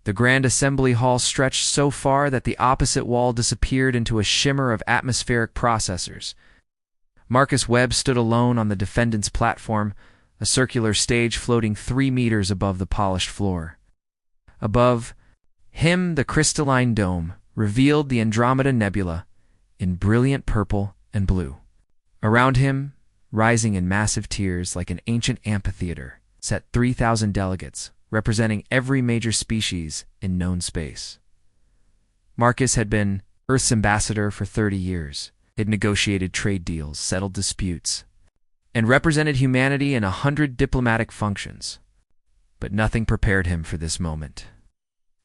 The Grand Assembly Hall stretched so far that the opposite wall disappeared into a shimmer of atmospheric processors. Marcus Webb stood alone on the defendant's platform, a circular stage floating 3 meters above the polished floor. Above him, the crystalline dome revealed the Andromeda Nebula in brilliant purple and blue. Around him, rising in massive tiers like an ancient amphitheater, sat 3,000 delegates, representing every major species in known space. Marcus had been Earth's ambassador for 30 years. It negotiated trade deals, settled disputes, and represented humanity in 100 diplomatic functions. But nothing prepared him for this moment.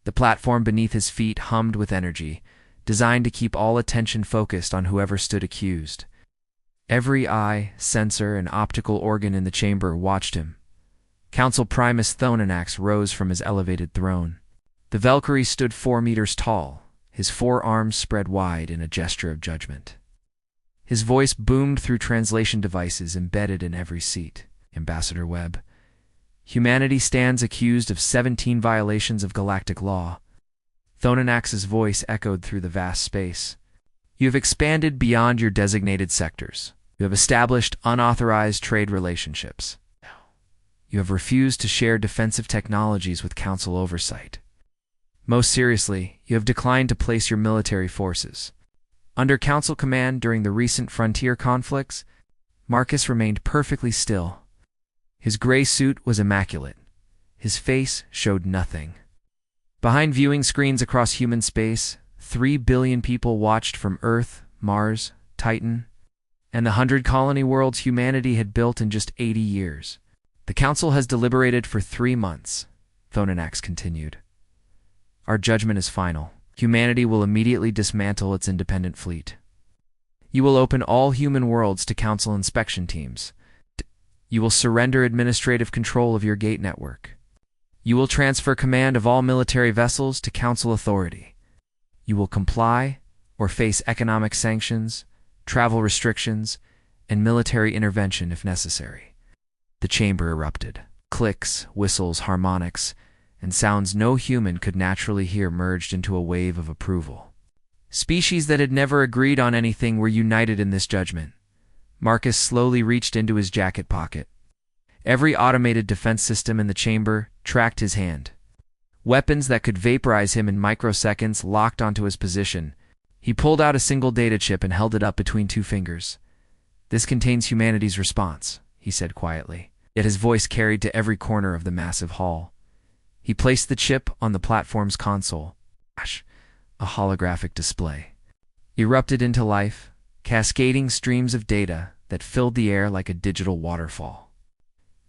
The platform beneath his feet hummed with energy, designed to keep all attention focused on whoever stood accused. Every eye, sensor, and optical organ in the chamber watched him. Council Primus Thononax rose from his elevated throne. The Valkyrie stood 4 meters tall, his 4 arms spread wide in a gesture of judgment. His voice boomed through translation devices embedded in every seat. Ambassador Webb, humanity stands accused of 17 violations of galactic law. Thononax's voice echoed through the vast space. You have expanded beyond your designated sectors. You have established unauthorized trade relationships. You have refused to share defensive technologies with Council oversight. Most seriously, you have declined to place your military forces under Council command during the recent frontier conflicts. Marcus remained perfectly still. His gray suit was immaculate. His face showed nothing. Behind viewing screens across human space, 3 billion people watched from Earth, Mars, Titan, and the 100 colony worlds humanity had built in just 80 years. The Council has deliberated for 3 months, Thononax continued. Our judgment is final. Humanity will immediately dismantle its independent fleet. You will open all human worlds to Council inspection teams. You will surrender administrative control of your gate network. You will transfer command of all military vessels to Council authority. You will comply or face economic sanctions, travel restrictions, and military intervention if necessary. The chamber erupted. Clicks, whistles, harmonics, and sounds no human could naturally hear merged into a wave of approval. Species that had never agreed on anything were united in this judgment. Marcus slowly reached into his jacket pocket. Every automated defense system in the chamber tracked his hand. Weapons that could vaporize him in microseconds locked onto his position. He pulled out a single data chip and held it up between 2 fingers. This contains humanity's response, he said quietly, yet his voice carried to every corner of the massive hall. He placed the chip on the platform's console. A holographic display erupted into life, cascading streams of data that filled the air like a digital waterfall.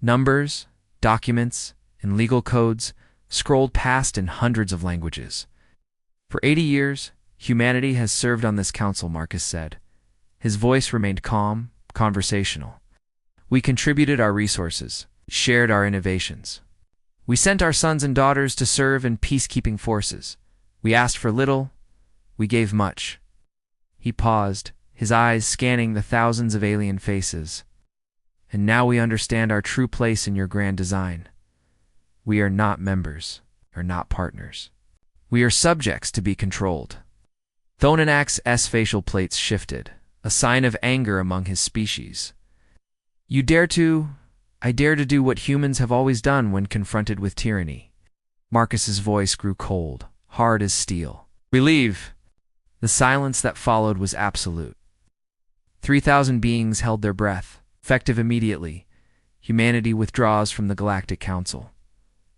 Numbers, documents, and legal codes scrolled past in hundreds of languages. For 80 years, humanity has served on this council, Marcus said. His voice remained calm, conversational. We contributed our resources, shared our innovations. We sent our sons and daughters to serve in peacekeeping forces. We asked for little, we gave much. He paused, his eyes scanning the thousands of alien faces. And now we understand our true place in your grand design. We are not members, or not partners. We are subjects to be controlled. Thononax's facial plates shifted, a sign of anger among his species. I dare to do what humans have always done when confronted with tyranny. Marcus's voice grew cold, hard as steel. Relieve! The silence that followed was absolute. 3,000 beings held their breath. Effective immediately, humanity withdraws from the Galactic Council.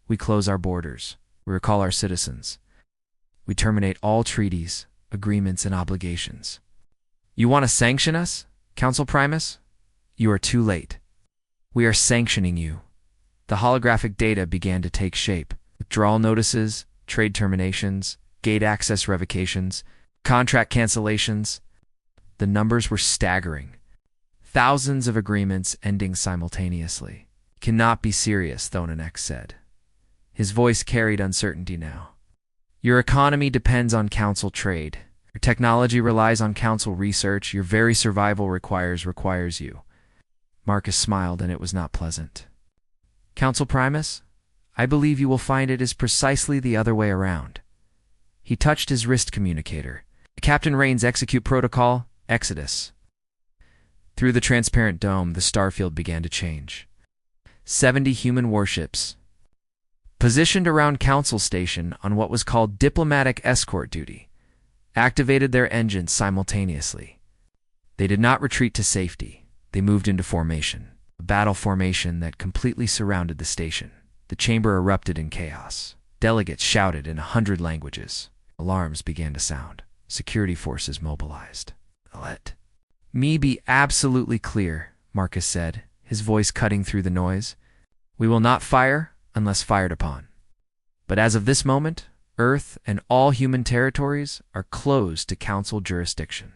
We close our borders. We recall our citizens. We terminate all treaties, agreements, and obligations. You want to sanction us, Council Primus? You are too late. We are sanctioning you. The holographic data began to take shape. Withdrawal notices, trade terminations, gate access revocations, contract cancellations. The numbers were staggering. Thousands of agreements ending simultaneously. Cannot be serious, Thononax said. His voice carried uncertainty now. Your economy depends on Council trade. Your technology relies on Council research. Your very survival requires you. Marcus smiled, and it was not pleasant. Council Primus, I believe you will find it is precisely the other way around. He touched his wrist communicator. Captain Rain's execute protocol, Exodus. Through the transparent dome, the starfield began to change. 70 human warships, positioned around Council Station on what was called diplomatic escort duty, activated their engines simultaneously. They did not retreat to safety. They moved into formation, a battle formation that completely surrounded the station. The chamber erupted in chaos. Delegates shouted in 100 languages. Alarms began to sound. Security forces mobilized. Let me be absolutely clear, Marcus said, his voice cutting through the noise. We will not fire unless fired upon. But as of this moment, Earth and all human territories are closed to Council jurisdiction.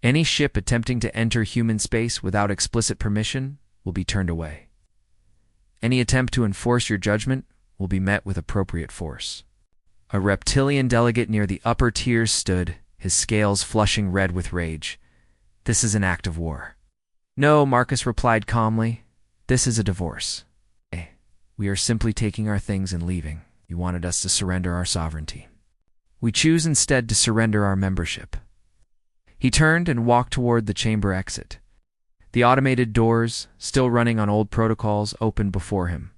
Any ship attempting to enter human space without explicit permission will be turned away. Any attempt to enforce your judgment will be met with appropriate force. A reptilian delegate near the upper tiers stood, his scales flushing red with rage. This is an act of war. No, Marcus replied calmly. This is a divorce. We are simply taking our things and leaving. You wanted us to surrender our sovereignty. We choose instead to surrender our membership. He turned and walked toward the chamber exit. The automated doors, still running on old protocols, opened before him.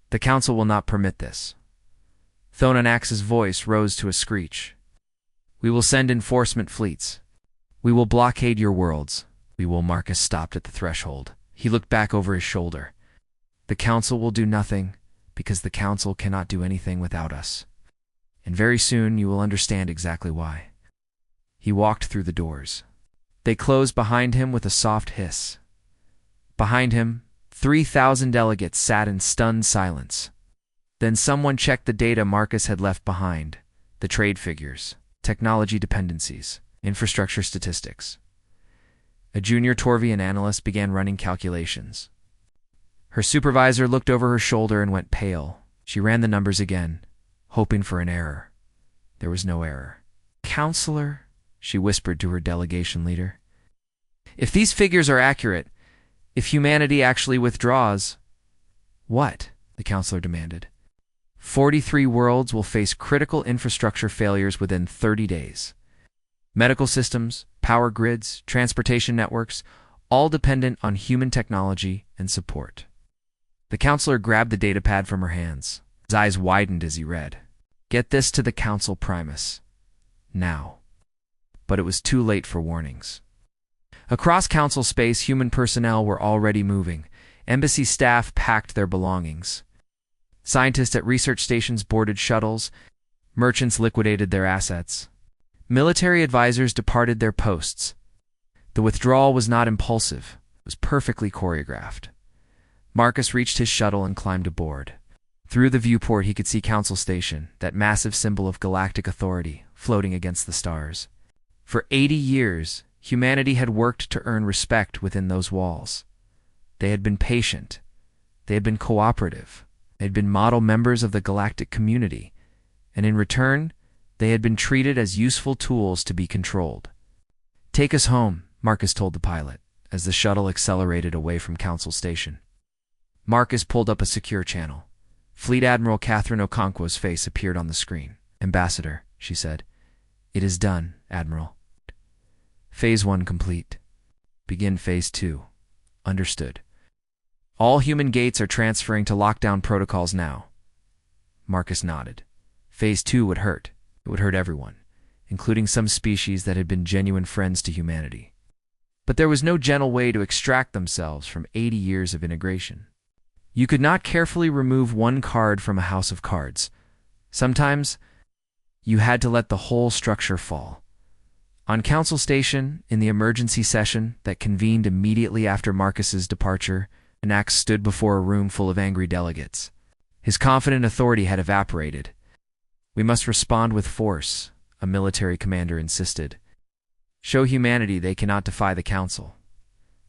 The Council will not permit this. Thonanax's voice rose to a screech. We will send enforcement fleets. We will blockade your worlds. We will. Marcus stopped at the threshold. He looked back over his shoulder. The Council will do nothing, because the Council cannot do anything without us. And very soon you will understand exactly why. He walked through the doors. They closed behind him with a soft hiss. Behind him, 3,000 delegates sat in stunned silence. Then someone checked the data Marcus had left behind, the trade figures, technology dependencies, infrastructure statistics. A junior Torvian analyst began running calculations. Her supervisor looked over her shoulder and went pale. She ran the numbers again, hoping for an error. There was no error. Counselor, she whispered to her delegation leader. If these figures are accurate, if humanity actually withdraws— What? The counselor demanded. 43 worlds will face critical infrastructure failures within 30 days. Medical systems, power grids, transportation networks, all dependent on human technology and support. The counselor grabbed the datapad from her hands. His eyes widened as he read. Get this to the Council Primus. Now. But it was too late for warnings. Across Council space, human personnel were already moving. Embassy staff packed their belongings. Scientists at research stations boarded shuttles. Merchants liquidated their assets. Military advisors departed their posts. The withdrawal was not impulsive. It was perfectly choreographed. Marcus reached his shuttle and climbed aboard. Through the viewport he could see Council Station, that massive symbol of galactic authority, floating against the stars. For 80 years, humanity had worked to earn respect within those walls. They had been patient. They had been cooperative. They had been model members of the galactic community. And in return, they had been treated as useful tools to be controlled. Take us home, Marcus told the pilot, as the shuttle accelerated away from Council Station. Marcus pulled up a secure channel. Fleet Admiral Catherine Okonkwo's face appeared on the screen. Ambassador, she said. It is done, Admiral. Phase 1 complete. Begin Phase 2. Understood. All human gates are transferring to lockdown protocols now. Marcus nodded. Phase 2 would hurt. It would hurt everyone, including some species that had been genuine friends to humanity. But there was no gentle way to extract themselves from 80 years of integration. You could not carefully remove one card from a house of cards. Sometimes, you had to let the whole structure fall. On Council Station, in the emergency session that convened immediately after Marcus's departure, Anax stood before a room full of angry delegates. His confident authority had evaporated. We must respond with force, a military commander insisted. Show humanity they cannot defy the Council.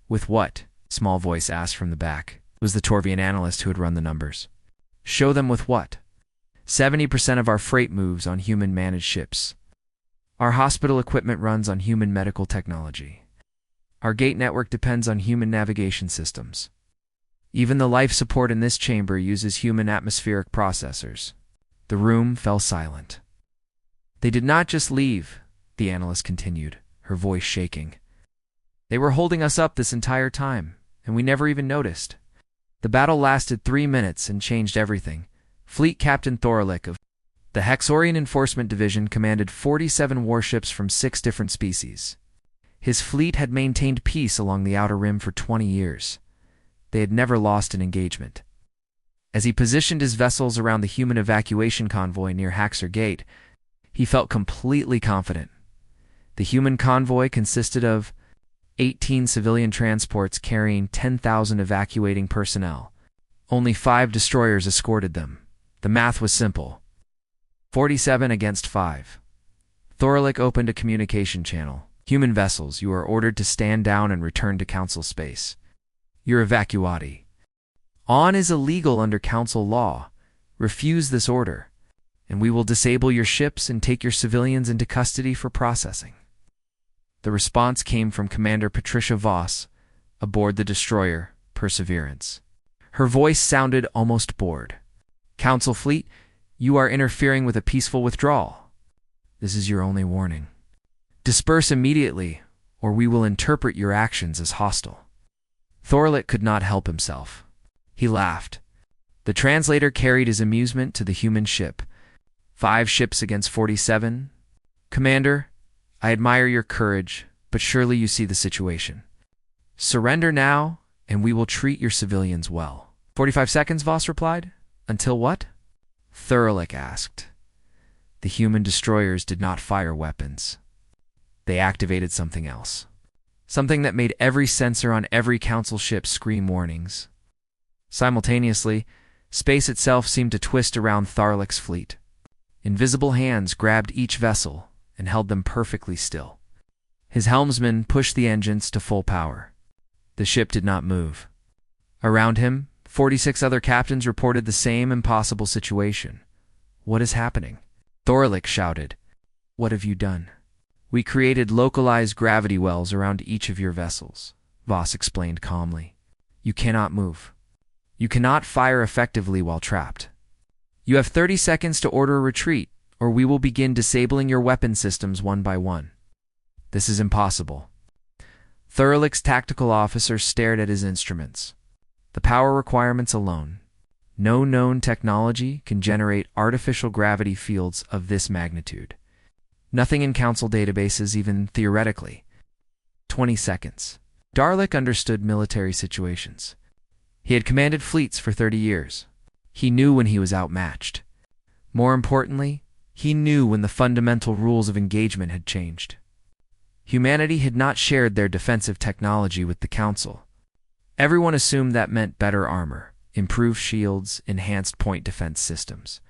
With what? Small voice asked from the back. It was the Torvian analyst who had run the numbers. Show them with what? 70% of our freight moves on human-managed ships. Our hospital equipment runs on human medical technology. Our gate network depends on human navigation systems. Even the life support in this chamber uses human atmospheric processors. The room fell silent. They did not just leave, the analyst continued, her voice shaking. They were holding us up this entire time, and we never even noticed. The battle lasted 3 minutes and changed everything. Fleet Captain Thorlik of the Hexorian Enforcement Division commanded 47 warships from 6 different species. His fleet had maintained peace along the Outer Rim for 20 years. They had never lost an engagement. As he positioned his vessels around the human evacuation convoy near Haxor Gate, he felt completely confident. The human convoy consisted of 18 civilian transports carrying 10,000 evacuating personnel. Only 5 destroyers escorted them. The math was simple. 47 against 5. Thorlik opened a communication channel. Human vessels, you are ordered to stand down and return to Council space. Your evacuati. On is illegal under Council law. Refuse this order, and we will disable your ships and take your civilians into custody for processing. The response came from Commander Patricia Voss, aboard the destroyer Perseverance. Her voice sounded almost bored. Council fleet, you are interfering with a peaceful withdrawal. This is your only warning. Disperse immediately, or we will interpret your actions as hostile. Thorlik could not help himself. He laughed. The translator carried his amusement to the human ship. 5 ships against 47. Commander, I admire your courage, but surely you see the situation. Surrender now, and we will treat your civilians well. 45 seconds, Voss replied. Until what? Thorlik asked. The human destroyers did not fire weapons. They activated something else. Something that made every sensor on every Council ship scream warnings. Simultaneously, space itself seemed to twist around Thorlik's fleet. Invisible hands grabbed each vessel and held them perfectly still. His helmsman pushed the engines to full power. The ship did not move. Around him, 46 other captains reported the same impossible situation. What is happening? Thorlik shouted. What have you done? We created localized gravity wells around each of your vessels, Voss explained calmly. You cannot move. You cannot fire effectively while trapped. You have 30 seconds to order a retreat, or we will begin disabling your weapon systems one by one. This is impossible. Thorlik's tactical officer stared at his instruments. The power requirements alone. No known technology can generate artificial gravity fields of this magnitude. Nothing in Council databases, even theoretically. 20 seconds. Thorlik understood military situations. He had commanded fleets for 30 years. He knew when he was outmatched. More importantly, he knew when the fundamental rules of engagement had changed. Humanity had not shared their defensive technology with the Council. Everyone assumed that meant better armor, improved shields, enhanced point defense systems.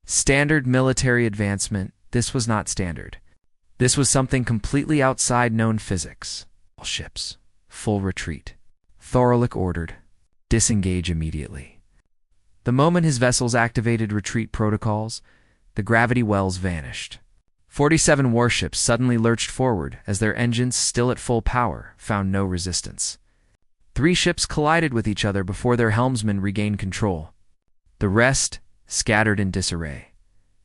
Standard military advancement, this was not standard. This was something completely outside known physics. All ships, full retreat. Thorlik ordered, disengage immediately. The moment his vessels activated retreat protocols, the gravity wells vanished. 47 warships suddenly lurched forward as their engines, still at full power, found no resistance. 3 ships collided with each other before their helmsmen regained control. The rest scattered in disarray.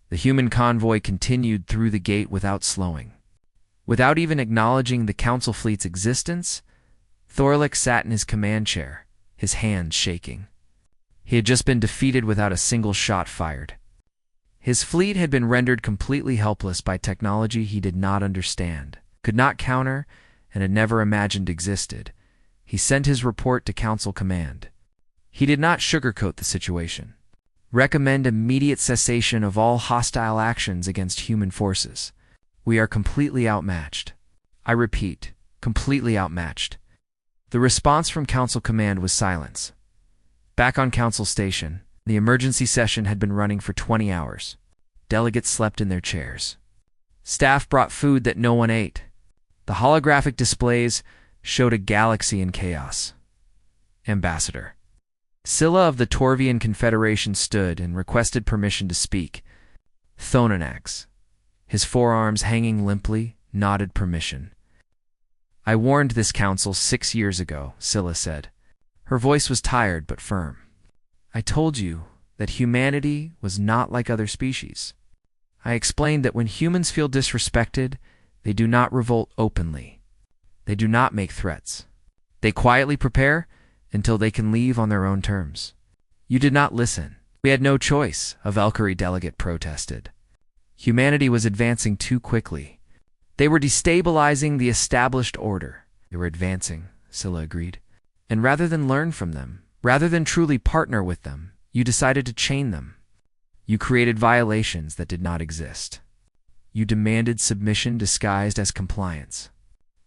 The human convoy continued through the gate without slowing. Without even acknowledging the Council fleet's existence, Thorlik sat in his command chair, his hands shaking. He had just been defeated without a single shot fired. His fleet had been rendered completely helpless by technology he did not understand, could not counter, and had never imagined existed. He sent his report to Council Command. He did not sugarcoat the situation. Recommend immediate cessation of all hostile actions against human forces. We are completely outmatched. I repeat, completely outmatched. The response from Council Command was silence. Back on Council Station, the emergency session had been running for 20 hours. Delegates slept in their chairs. Staff brought food that no one ate. The holographic displays showed a galaxy in chaos. Ambassador. Scylla of the Torvian Confederation stood and requested permission to speak. Thononax, his forearms hanging limply, nodded permission. I warned this council 6 years ago, Scylla said. Her voice was tired but firm. I told you that humanity was not like other species. I explained that when humans feel disrespected, they do not revolt openly. They do not make threats. They quietly prepare until they can leave on their own terms. You did not listen. We had no choice, a Valkyrie delegate protested. Humanity was advancing too quickly. They were destabilizing the established order. They were advancing, Scylla agreed. And rather than learn from them, rather than truly partner with them, you decided to chain them. You created violations that did not exist. You demanded submission disguised as compliance.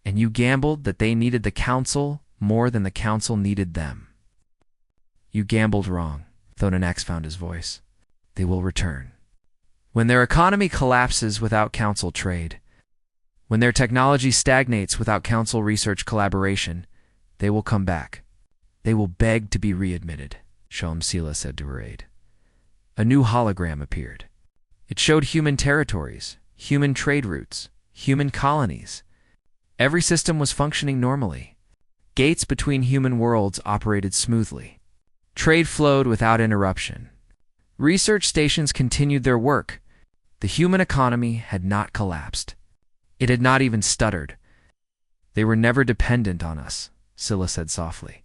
And you gambled that they needed the Council more than the Council needed them. You gambled wrong, Thononax found his voice. They will return. When their economy collapses without Council trade, when their technology stagnates without Council research collaboration, they will come back. They will beg to be readmitted, Shalmsila said to her aide. A new hologram appeared. It showed human territories, human trade routes, human colonies. Every system was functioning normally. Gates between human worlds operated smoothly. Trade flowed without interruption. Research stations continued their work. The human economy had not collapsed. It had not even stuttered. They were never dependent on us, Scylla said softly.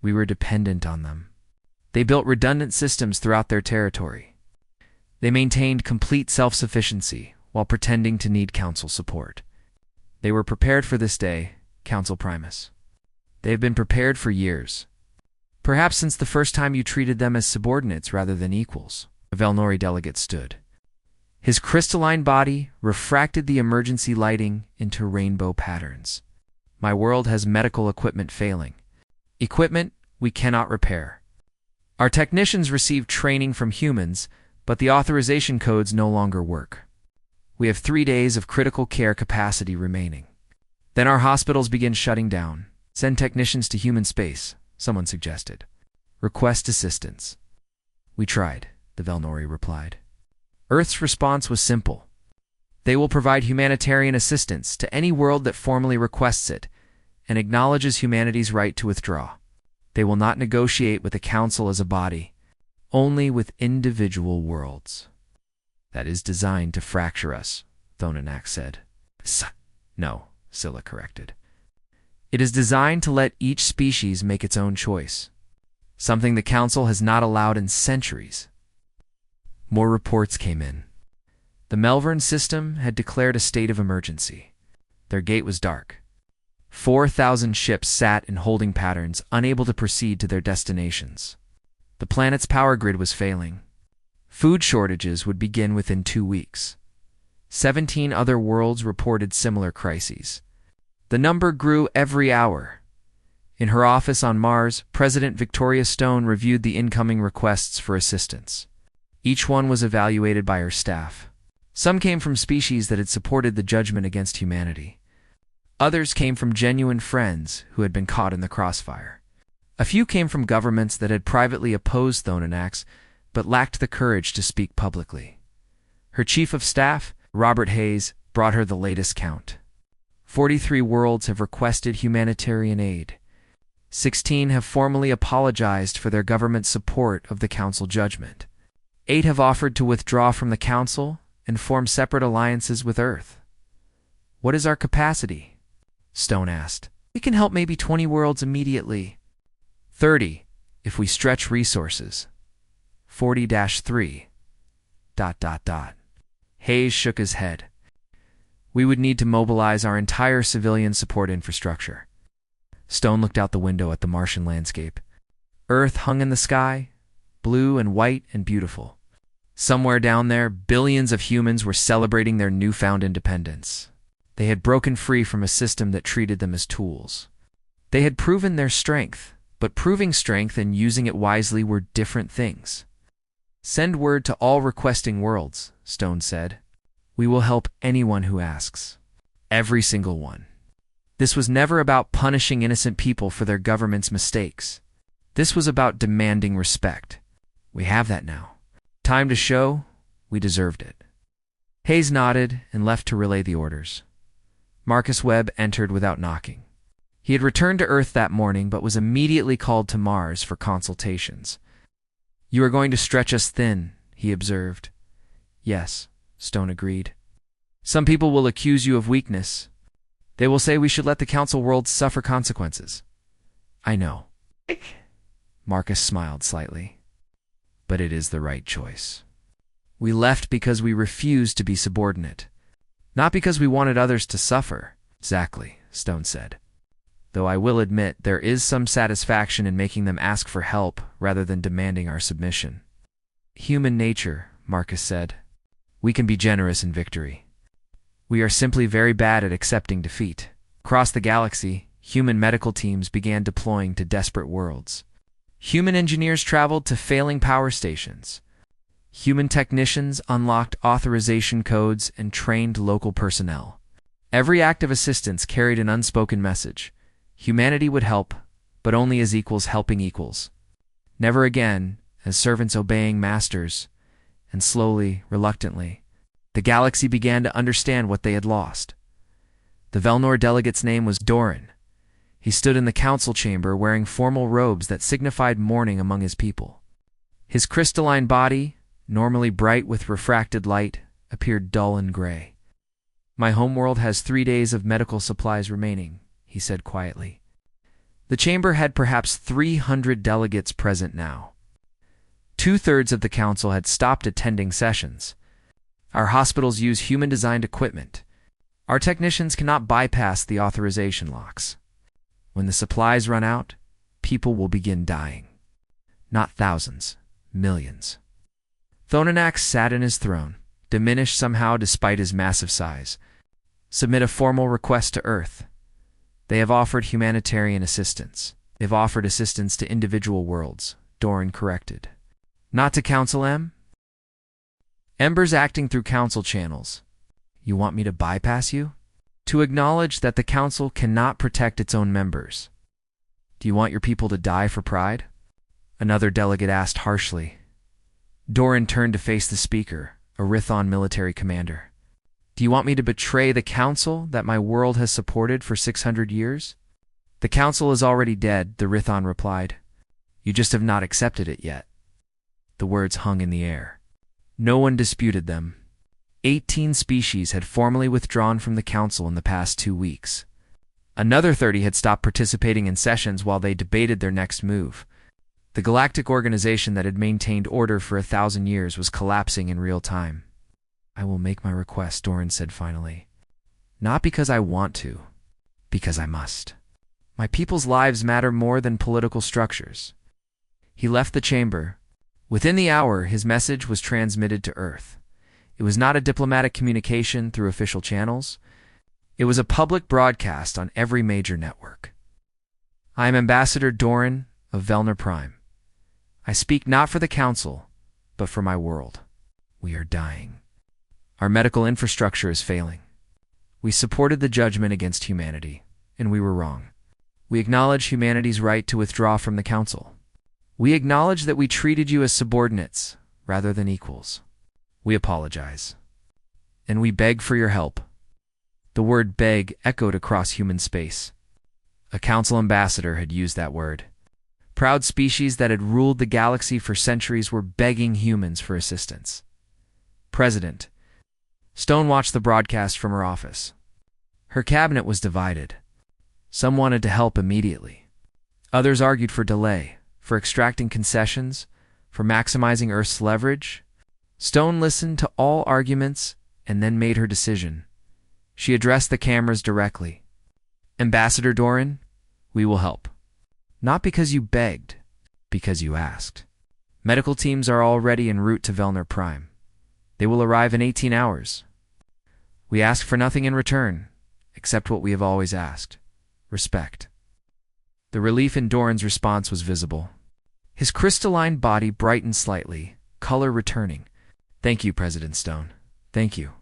We were dependent on them. They built redundant systems throughout their territory. They maintained complete self-sufficiency while pretending to need Council support. They were prepared for this day, Council Primus. They have been prepared for years. Perhaps since the first time you treated them as subordinates rather than equals. A Velnori delegate stood. His crystalline body refracted the emergency lighting into rainbow patterns. My world has medical equipment failing. Equipment we cannot repair. Our technicians receive training from humans, but the authorization codes no longer work. We have 3 days of critical care capacity remaining. Then our hospitals begin shutting down. Send technicians to human space, someone suggested. Request assistance. We tried, the Velnori replied. Earth's response was simple. They will provide humanitarian assistance to any world that formally requests it and acknowledges humanity's right to withdraw. They will not negotiate with the Council as a body, only with individual worlds. That is designed to fracture us, Thononax said. No, Scylla corrected. It is designed to let each species make its own choice, something the Council has not allowed in centuries. More reports came in. The Melvern system had declared a state of emergency. Their gate was dark. 4,000 ships sat in holding patterns, unable to proceed to their destinations. The planet's power grid was failing. Food shortages would begin within 2 weeks. 17 other worlds reported similar crises. The number grew every hour. In her office on Mars, President Victoria Stone reviewed the incoming requests for assistance. Each one was evaluated by her staff. Some came from species that had supported the judgment against humanity. Others came from genuine friends who had been caught in the crossfire. A few came from governments that had privately opposed Thononax, but lacked the courage to speak publicly. Her chief of staff, Robert Hayes, brought her the latest count. 43 worlds have requested humanitarian aid. 16 have formally apologized for their government's support of the Council judgment. 8 have offered to withdraw from the Council and form separate alliances with Earth. What is our capacity? Stone asked. We can help maybe 20 worlds immediately. 30, if we stretch resources. 40-3. ... Hayes shook his head. We would need to mobilize our entire civilian support infrastructure. Stone looked out the window at the Martian landscape. Earth hung in the sky, blue and white and beautiful. Somewhere down there, billions of humans were celebrating their newfound independence. They had broken free from a system that treated them as tools. They had proven their strength, but proving strength and using it wisely were different things. Send word to all requesting worlds, Stone said. We will help anyone who asks. Every single one. This was never about punishing innocent people for their government's mistakes. This was about demanding respect. We have that now. Time to show we deserved it. Hayes nodded and left to relay the orders. Marcus Webb entered without knocking. He had returned to Earth that morning but was immediately called to Mars for consultations. "You are going to stretch us thin," he observed. "Yes," Stone agreed. "Some people will accuse you of weakness. They will say we should let the Council worlds suffer consequences." "I know." Marcus smiled slightly. "But it is the right choice. We left because we refused to be subordinate, not because we wanted others to suffer." "Exactly," Stone said. "Though I will admit there is some satisfaction in making them ask for help rather than demanding our submission." "Human nature," Marcus said. "We can be generous in victory. We are simply very bad at accepting defeat." Across the galaxy, human medical teams began deploying to desperate worlds. Human engineers traveled to failing power stations. Human technicians unlocked authorization codes and trained local personnel. Every act of assistance carried an unspoken message. Humanity would help, but only as equals helping equals. Never again as servants obeying masters. And slowly, reluctantly, the galaxy began to understand what they had lost. The Velnor delegate's name was Doran. He stood in the council chamber wearing formal robes that signified mourning among his people. His crystalline body, normally bright with refracted light, appeared dull and gray. "My homeworld has 3 days of medical supplies remaining," he said quietly. The chamber had perhaps 300 delegates present now. 2/3 of the council had stopped attending sessions. "Our hospitals use human-designed equipment. Our technicians cannot bypass the authorization locks. When the supplies run out, people will begin dying. Not thousands, millions." Thononax sat in his throne, diminished somehow despite his massive size. "Submit a formal request to Earth. They have offered humanitarian assistance. They've offered assistance to individual worlds," Doran corrected. "Not to Council M? Ember's acting through Council channels. You want me to bypass you? To acknowledge that the Council cannot protect its own members. Do you want your people to die for pride?" Another delegate asked harshly. Doran turned to face the speaker, a Rithon military commander. "Do you want me to betray the Council that my world has supported for 600 years? "The Council is already dead," the Rithon replied. "You just have not accepted it yet." The words hung in the air. No one disputed them. 18 species had formally withdrawn from the Council in the past 2 weeks. Another 30 had stopped participating in sessions while they debated their next move. The galactic organization that had maintained order for 1,000 years was collapsing in real time. "I will make my request," Doran said finally. "Not because I want to, because I must. My people's lives matter more than political structures." He left the chamber. Within the hour, his message was transmitted to Earth. It was not a diplomatic communication through official channels. It was a public broadcast on every major network. "I am Ambassador Doran of Velnor Prime. I speak not for the Council, but for my world. We are dying. Our medical infrastructure is failing. We supported the judgment against humanity, and we were wrong. We acknowledge humanity's right to withdraw from the Council. We acknowledge that we treated you as subordinates rather than equals. We apologize. And we beg for your help." The word beg echoed across human space. A Council ambassador had used that word. Proud species that had ruled the galaxy for centuries were begging humans for assistance. "President." Stone watched the broadcast from her office. Her cabinet was divided. Some wanted to help immediately. Others argued for delay, for extracting concessions, for maximizing Earth's leverage. Stone listened to all arguments and then made her decision. She addressed the cameras directly. "Ambassador Doran, we will help. Not because you begged, because you asked. Medical teams are already en route to Velnor Prime. They will arrive in 18 hours. We ask for nothing in return, except what we have always asked: respect." The relief in Doran's response was visible. His crystalline body brightened slightly, color returning. "Thank you, President Stone. Thank you."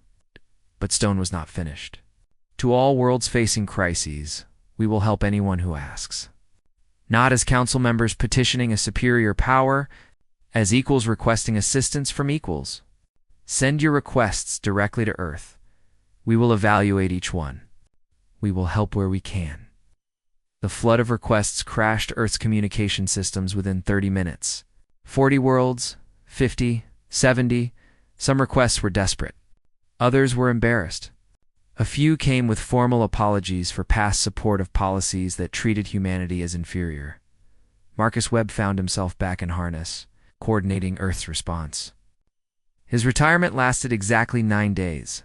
But Stone was not finished. "To all worlds facing crises, we will help anyone who asks. Not as council members petitioning a superior power, as equals requesting assistance from equals. Send your requests directly to Earth. We will evaluate each one. We will help where we can." The flood of requests crashed Earth's communication systems within 30 minutes. 40 worlds, 50, 70, some requests were desperate. Others were embarrassed. A few came with formal apologies for past support of policies that treated humanity as inferior. Marcus Webb found himself back in harness, coordinating Earth's response. His retirement lasted exactly 9 days.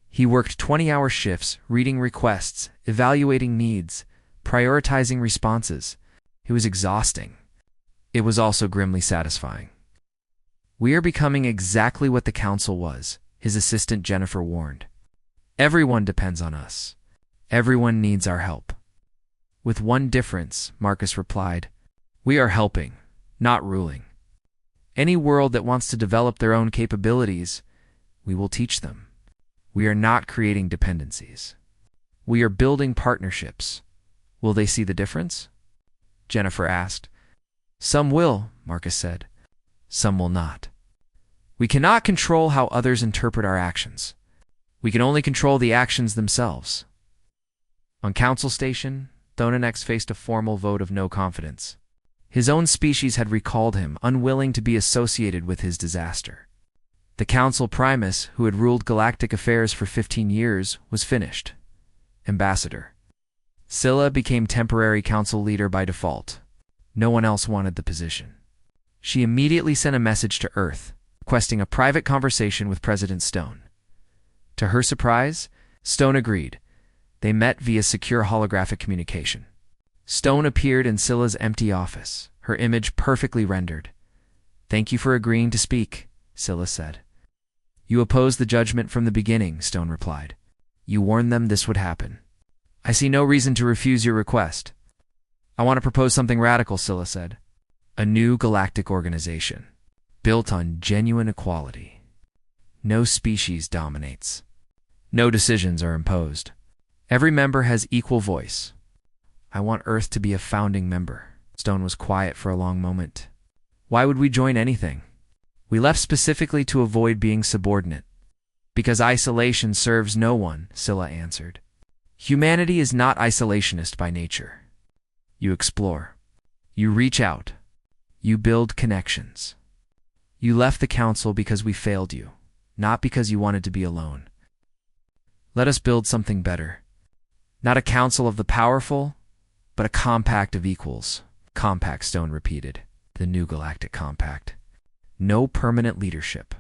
He worked 20-hour shifts, reading requests, evaluating needs, prioritizing responses. It was exhausting. It was also grimly satisfying. "We are becoming exactly what the Council was," his assistant Jennifer warned. "Everyone depends on us. Everyone needs our help." "With one difference," Marcus replied. "We are helping, not ruling. Any world that wants to develop their own capabilities, we will teach them. We are not creating dependencies. We are building partnerships. Will they see the difference?" Jennifer asked. "Some will," Marcus said. "Some will not. We cannot control how others interpret our actions. We can only control the actions themselves." On Council Station, Thonanex faced a formal vote of no confidence. His own species had recalled him, unwilling to be associated with his disaster. The Council Primus, who had ruled galactic affairs for 15 years, was finished. Ambassador. Scylla became temporary council leader by default. No one else wanted the position. She immediately sent a message to Earth, requesting a private conversation with President Stone. To her surprise, Stone agreed. They met via secure holographic communication. Stone appeared in Scylla's empty office, her image perfectly rendered. "Thank you for agreeing to speak," Scylla said. "You opposed the judgment from the beginning," Stone replied. "You warned them this would happen. I see no reason to refuse your request." "I want to propose something radical," Scylla said. "A new galactic organization, built on genuine equality. No species dominates. No decisions are imposed. Every member has equal voice. I want Earth to be a founding member." Stone was quiet for a long moment. "Why would we join anything?" "We left specifically to avoid being subordinate." "Because isolation serves no one," Scylla answered. "Humanity is not isolationist by nature. You explore. You reach out. You build connections. You left the Council because we failed you, not because you wanted to be alone. Let us build something better. Not a council of the powerful, but a compact of equals." "Compact," Stone repeated. "The new galactic compact. No permanent leadership.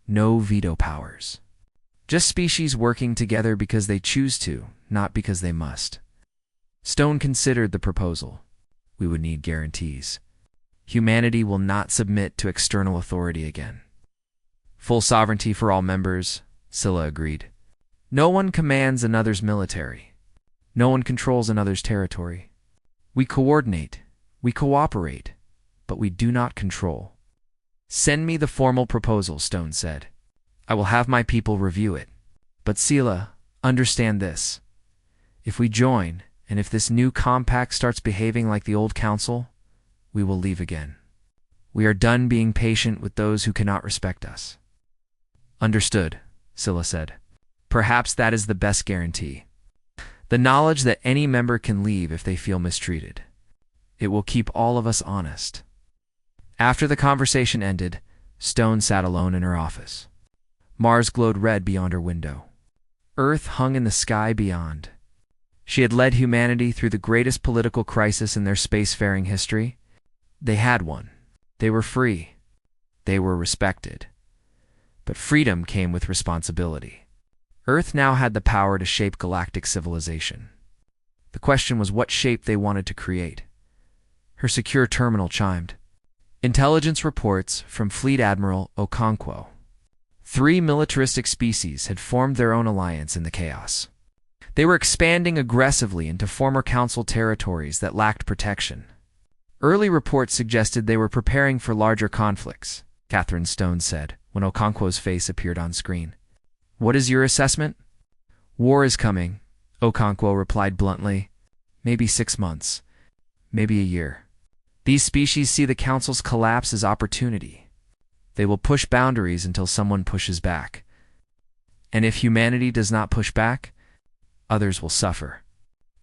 No veto powers. Just species working together because they choose to, not because they must." Stone considered the proposal. "We would need guarantees. Humanity will not submit to external authority again." "Full sovereignty for all members," Scylla agreed. "No one commands another's military. No one controls another's territory. We coordinate, we cooperate, but we do not control." "Send me the formal proposal," Stone said. "I will have my people review it. But Scylla, understand this. If we join, and if this new compact starts behaving like the old council, we will leave again. We are done being patient with those who cannot respect us." "Understood," Scylla said. "Perhaps that is the best guarantee. The knowledge that any member can leave if they feel mistreated. It will keep all of us honest." After the conversation ended, Stone sat alone in her office. Mars glowed red beyond her window. Earth hung in the sky beyond. She had led humanity through the greatest political crisis in their spacefaring history. They had one. They were free. They were respected. But freedom came with responsibility. Earth now had the power to shape galactic civilization. The question was what shape they wanted to create. Her secure terminal chimed. Intelligence reports from Fleet Admiral Okonkwo. 3 militaristic species had formed their own alliance in the chaos. They were expanding aggressively into former Council territories that lacked protection. Early reports suggested they were preparing for larger conflicts, Catherine Stone said when Okonkwo's face appeared on screen. "What is your assessment?" "War is coming," Okonkwo replied bluntly. "Maybe 6 months. Maybe a year. These species see the Council's collapse as opportunity. They will push boundaries until someone pushes back. And if humanity does not push back, others will suffer.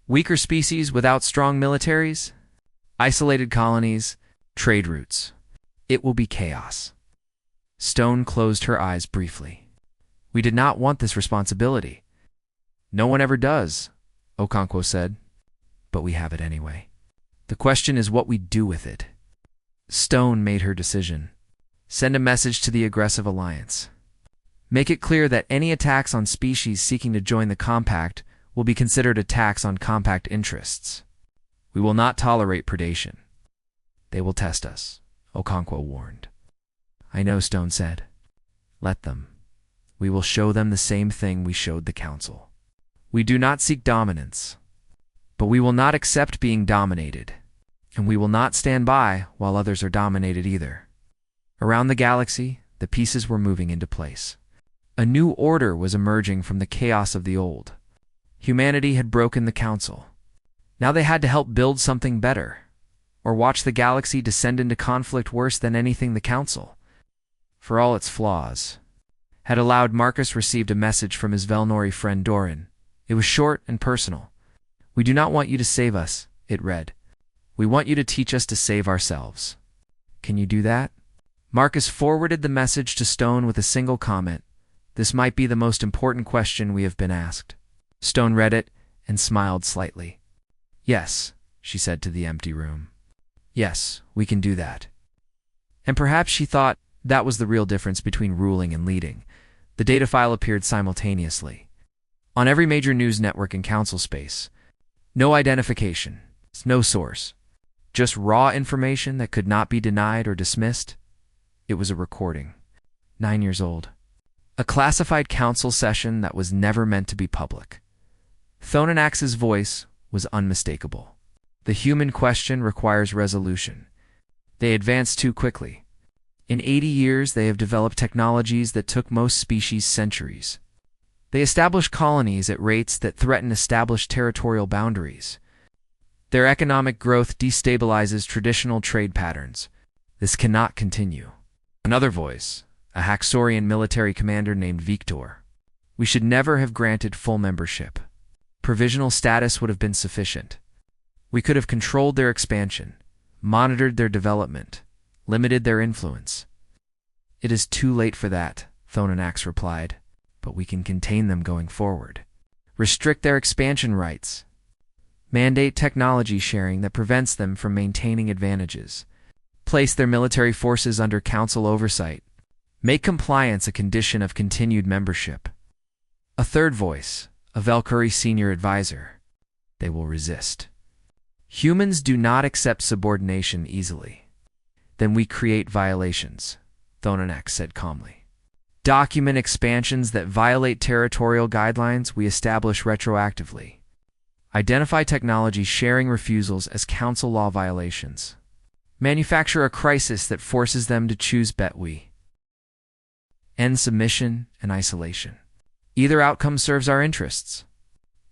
Weaker species without strong militaries? Isolated colonies? Trade routes? It will be chaos. Stone closed her eyes briefly. We did not want this responsibility. No one ever does, Okonkwo said. But we have it anyway. The question is what we do with it. Stone made her decision. Send a message to the aggressive alliance. Make it clear that any attacks on species seeking to join the compact will be considered attacks on compact interests. We will not tolerate predation. They will test us, Okonkwo warned. I know, Stone said. Let them. We will show them the same thing we showed the Council. We do not seek dominance, but we will not accept being dominated, and we will not stand by while others are dominated either. Around the galaxy, the pieces were moving into place. A new order was emerging from the chaos of the old. Humanity had broken the Council. Now they had to help build something better, or watch the galaxy descend into conflict worse than anything the Council, for all its flaws, had allowed. Marcus received a message from his Velnori friend Doran. It was short and personal. We do not want you to save us, it read. We want you to teach us to save ourselves. Can you do that? Marcus forwarded the message to Stone with a single comment. This might be the most important question we have been asked. Stone read it and smiled slightly. Yes, she said to the empty room. Yes, we can do that. And perhaps she thought that was the real difference between ruling and leading. The data file appeared simultaneously on every major news network in Council space. No identification, no source, just raw information that could not be denied or dismissed. It was a recording, 9 years old. A classified Council session that was never meant to be public. Thonenax's voice was unmistakable. The human question requires resolution. They advance too quickly. In 80 years, they have developed technologies that took most species centuries. They establish colonies at rates that threaten established territorial boundaries. Their economic growth destabilizes traditional trade patterns. This cannot continue. Another voice, a Haxorian military commander named Victor. We should never have granted full membership. Provisional status would have been sufficient. We could have controlled their expansion, monitored their development, limited their influence. It is too late for that, Thonenax replied, but we can contain them going forward. Restrict their expansion rights. Mandate technology sharing that prevents them from maintaining advantages. Place their military forces under Council oversight. Make compliance a condition of continued membership. A third voice, a Valkyrie senior advisor. They will resist. Humans do not accept subordination easily. Then we create violations, Thonenax said calmly. Document expansions that violate territorial guidelines we establish retroactively. Identify technology sharing refusals as Council law violations. Manufacture a crisis that forces them to choose we. End submission and isolation. Either outcome serves our interests.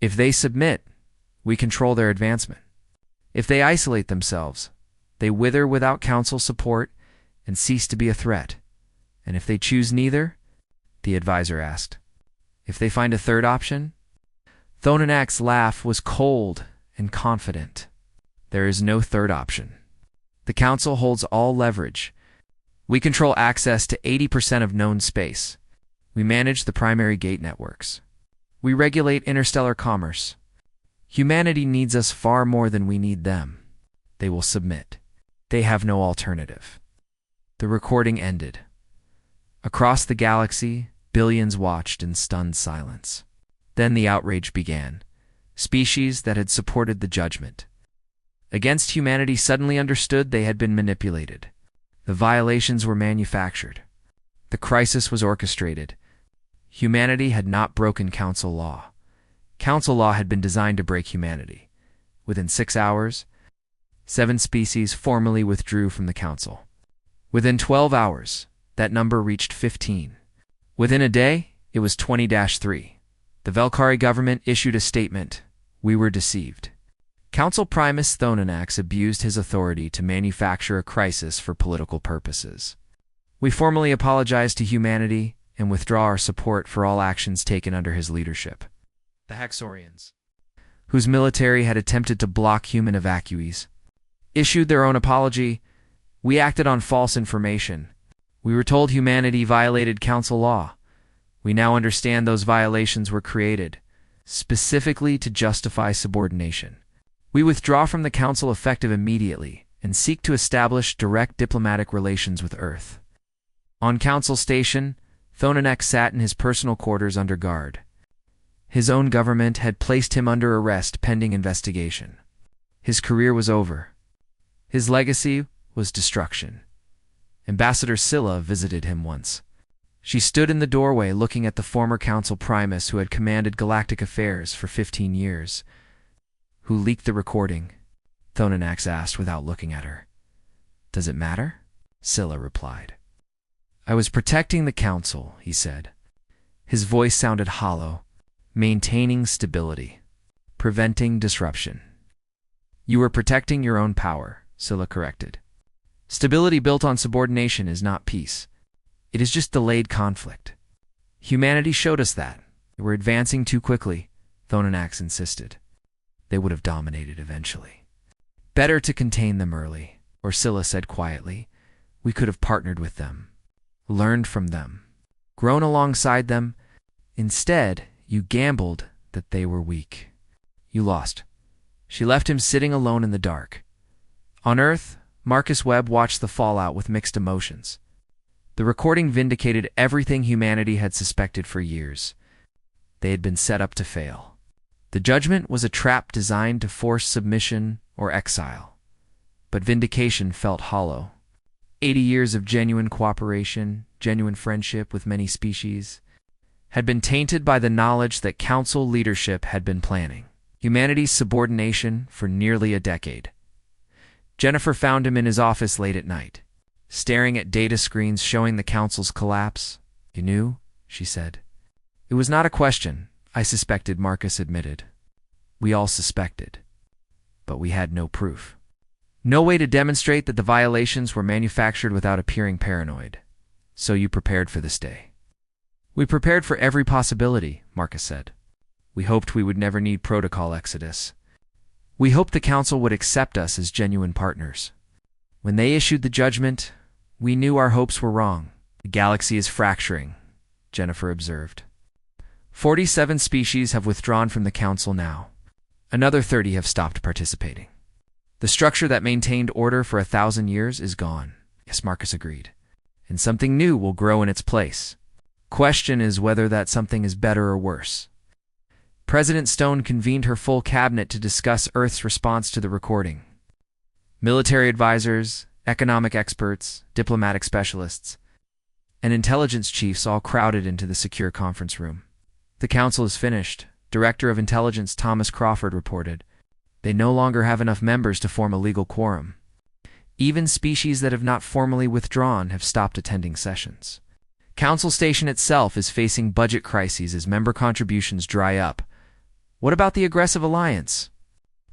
If they submit, we control their advancement. If they isolate themselves, they wither without Council support and cease to be a threat. And if they choose neither, the advisor asked. If they find a third option? Thonenax's laugh was cold and confident. There is no third option. The Council holds all leverage. We control access to 80% of known space. We manage the primary gate networks. We regulate interstellar commerce. Humanity needs us far more than we need them. They will submit. They have no alternative. The recording ended. Across the galaxy, billions watched in stunned silence. Then the outrage began. Species that had supported the judgment against humanity suddenly understood they had been manipulated. The violations were manufactured. The crisis was orchestrated. Humanity had not broken Council law. Council law had been designed to break humanity. Within 6 hours, 7 species formally withdrew from the Council. Within 12 hours, that number reached 15. Within a day, it was 20-3. The Valkyrie government issued a statement. We were deceived. Council Primus Thonenax abused his authority to manufacture a crisis for political purposes. We formally apologize to humanity and withdraw our support for all actions taken under his leadership. The Haxorians, whose military had attempted to block human evacuees, issued their own apology. We acted on false information. We were told humanity violated council law. We now understand those violations were created specifically to justify subordination. We withdraw from the council effective immediately and seek to establish direct diplomatic relations with Earth. On council station, Thonanek sat in his personal quarters under guard. His own government had placed him under arrest pending investigation. His career was over. His legacy was destruction. Ambassador Scylla visited him once. She stood in the doorway looking at the former council primus who had commanded galactic affairs for 15 years. "Who leaked the recording?" Thonanek asked without looking at her. "Does it matter?" Scylla replied. "I was protecting the council," he said. His voice sounded hollow. "Maintaining stability. Preventing disruption." "You were protecting your own power," Scylla corrected. "Stability built on subordination is not peace. It is just delayed conflict. Humanity showed us that. They were advancing too quickly," Thonanek insisted. "They would have dominated eventually. Better to contain them early," or Scylla said quietly. "We could have partnered with them, learned from them, grown alongside them. Instead, you gambled that they were weak. You lost." She left him sitting alone in the dark. On Earth, Marcus Webb watched the fallout with mixed emotions. The recording vindicated everything humanity had suspected for years. They had been set up to fail. The judgment was a trap designed to force submission or exile. But vindication felt hollow. 80 years of genuine cooperation, genuine friendship with many species, had been tainted by the knowledge that council leadership had been planning humanity's subordination for nearly a decade. Jennifer found him in his office late at night, staring at data screens showing the council's collapse. "You knew?" she said. "It was not a question. I suspected," Marcus admitted. "We all suspected. But we had no proof. No way to demonstrate that the violations were manufactured without appearing paranoid. So you prepared for this day." "We prepared for every possibility," Marcus said. "We hoped we would never need protocol exodus. We hoped the council would accept us as genuine partners. When they issued the judgment, we knew our hopes were wrong." "The galaxy is fracturing," Jennifer observed. 47 species have withdrawn from the council now. Another 30 have stopped participating. The structure that maintained order for 1,000 years is gone. "Yes," Marcus agreed. "And something new will grow in its place. Question is whether that something is better or worse." President Stone convened her full cabinet to discuss Earth's response to the recording. Military advisors, economic experts, diplomatic specialists, and intelligence chiefs all crowded into the secure conference room. "The council is finished," Director of Intelligence Thomas Crawford reported. "They no longer have enough members to form a legal quorum. Even species that have not formally withdrawn have stopped attending sessions. Council Station itself is facing budget crises as member contributions dry up." "What about the aggressive alliance?"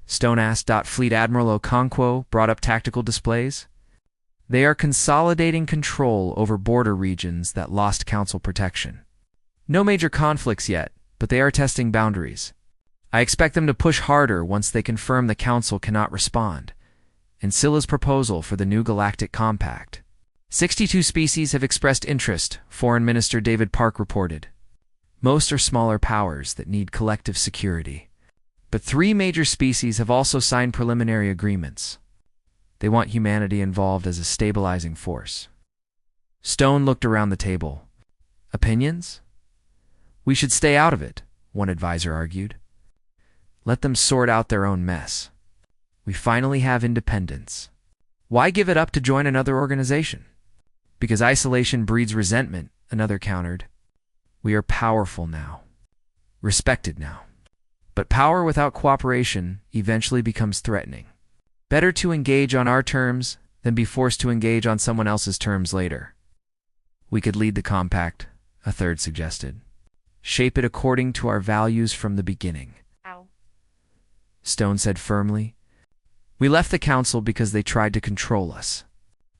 Stone asked. Fleet Admiral Okonkwo brought up tactical displays. "They are consolidating control over border regions that lost council protection. No major conflicts yet, but they are testing boundaries. I expect them to push harder once they confirm the council cannot respond." And Scylla's proposal for the new Galactic Compact. 62 species have expressed interest, Foreign Minister David Park reported. Most are smaller powers that need collective security. But 3 major species have also signed preliminary agreements. They want humanity involved as a stabilizing force. Stone looked around the table. "Opinions? We should stay out of it," one advisor argued. "Let them sort out their own mess. We finally have independence. Why give it up to join another organization?" "Because isolation breeds resentment," another countered. "We are powerful now. Respected now. But power without cooperation eventually becomes threatening. Better to engage on our terms than be forced to engage on someone else's terms later." "We could lead the compact," a third suggested. "Shape it according to our values from the beginning." Ow. Stone said firmly. "We left the council because they tried to control us.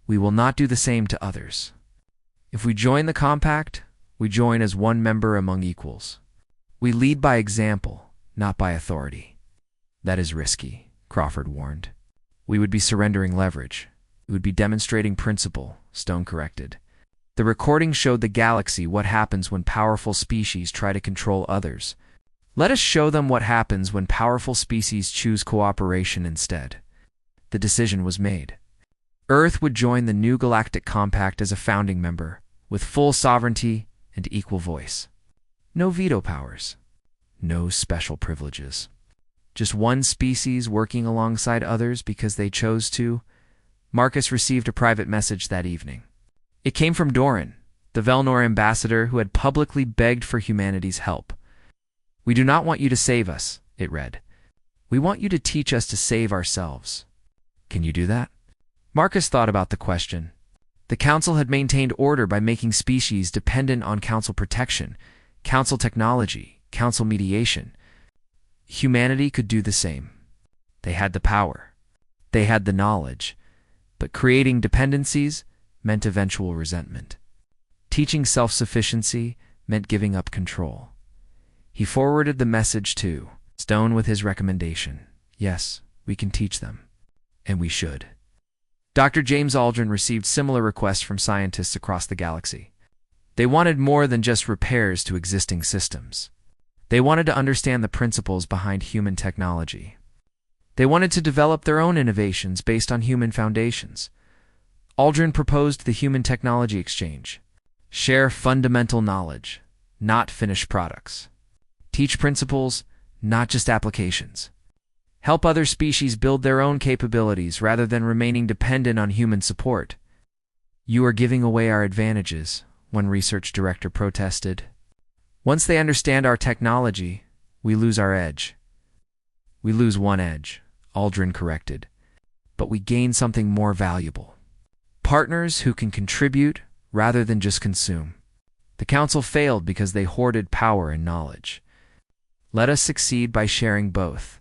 We will not do the same to others. If we join the compact, we join as one member among equals. We lead by example, not by authority." That is risky, Crawford warned. We would be surrendering leverage. It would be demonstrating principle, Stone corrected. The recording showed the galaxy what happens when powerful species try to control others. Let us show them what happens when powerful species choose cooperation instead. The decision was made. Earth would join the new Galactic Compact as a founding member, with full sovereignty and equal voice. No veto powers. No special privileges. Just one species working alongside others because they chose to. Marcus received a private message that evening. It came from Doran, the Velnor ambassador who had publicly begged for humanity's help. "We do not want you to save us," it read. "We want you to teach us to save ourselves. Can you do that?" Marcus thought about the question. The Council had maintained order by making species dependent on Council protection, Council technology, Council mediation. Humanity could do the same. They had the power. They had the knowledge. But creating dependencies meant eventual resentment. Teaching self-sufficiency meant giving up control. He forwarded the message to Stone with his recommendation. Yes, we can teach them. And we should. Dr. James Aldrin received similar requests from scientists across the galaxy. They wanted more than just repairs to existing systems. They wanted to understand the principles behind human technology. They wanted to develop their own innovations based on human foundations. Aldrin proposed the Human Technology Exchange. Share fundamental knowledge, not finished products. Teach principles, not just applications. Help other species build their own capabilities rather than remaining dependent on human support. "You are giving away our advantages," one research director protested. "Once they understand our technology, we lose our edge." "We lose one edge," Aldrin corrected, "but we gain something more valuable. Partners who can contribute rather than just consume." The Council failed because they hoarded power and knowledge. Let us succeed by sharing both.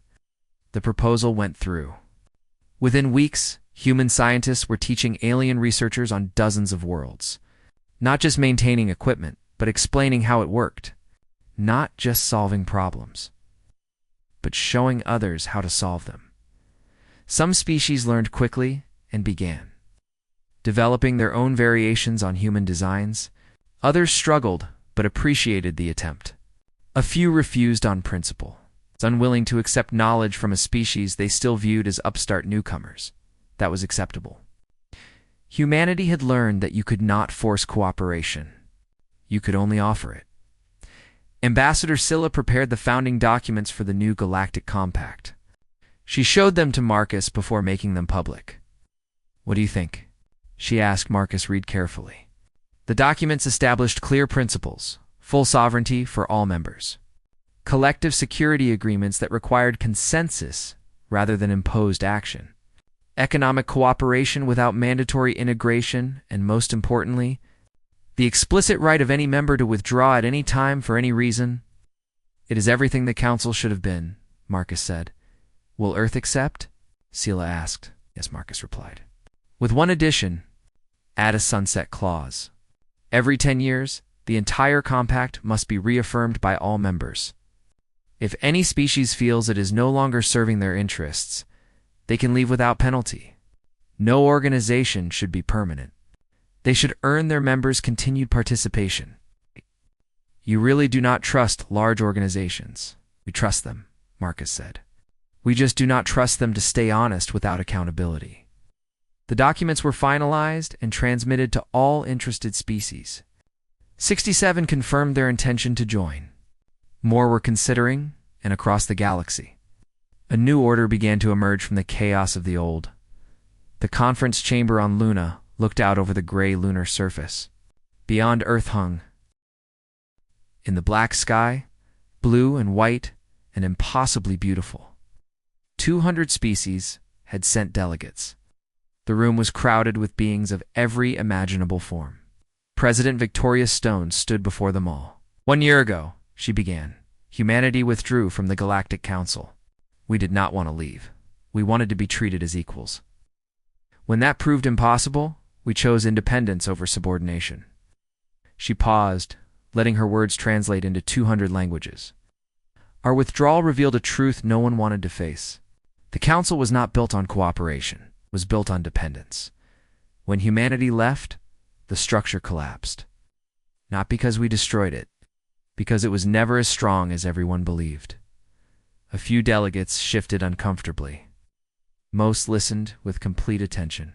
The proposal went through. Within weeks, human scientists were teaching alien researchers on dozens of worlds. Not just maintaining equipment, but explaining how it worked. Not just solving problems, but showing others how to solve them. Some species learned quickly and began developing their own variations on human designs. Others struggled, but appreciated the attempt. A few refused on principle, unwilling to accept knowledge from a species they still viewed as upstart newcomers. That was acceptable. Humanity had learned that you could not force cooperation. You could only offer it. Ambassador Scylla prepared the founding documents for the new Galactic Compact. She showed them to Marcus before making them public. "What do you think?" she asked Marcus Reed carefully. The documents established clear principles, full sovereignty for all members, collective security agreements that required consensus rather than imposed action, economic cooperation without mandatory integration, and most importantly, the explicit right of any member to withdraw at any time for any reason. "It is everything the Council should have been," Marcus said. "Will Earth accept?" Scylla asked. Yes, Marcus replied. "With one addition, add a sunset clause. Every 10 years, the entire compact must be reaffirmed by all members. If any species feels it is no longer serving their interests, they can leave without penalty. No organization should be permanent. They should earn their members' continued participation." "You really do not trust large organizations." "We trust them," Marcus said. "We just do not trust them to stay honest without accountability." The documents were finalized and transmitted to all interested species. 67 confirmed their intention to join. More were considering, and across the galaxy. A new order began to emerge from the chaos of the old. The conference chamber on Luna looked out over the gray lunar surface. Beyond Earth hung, in the black sky, blue and white and impossibly beautiful. 200 species had sent delegates. The room was crowded with beings of every imaginable form. President Victoria Stone stood before them all. "1 year ago," she began, "humanity withdrew from the Galactic Council. We did not want to leave. We wanted to be treated as equals. When that proved impossible, we chose independence over subordination." She paused, letting her words translate into 200 languages. Our withdrawal revealed a truth no one wanted to face. The Council was not built on cooperation, it was built on dependence. When humanity left, the structure collapsed. Not because we destroyed it, because it was never as strong as everyone believed. A few delegates shifted uncomfortably. Most listened with complete attention.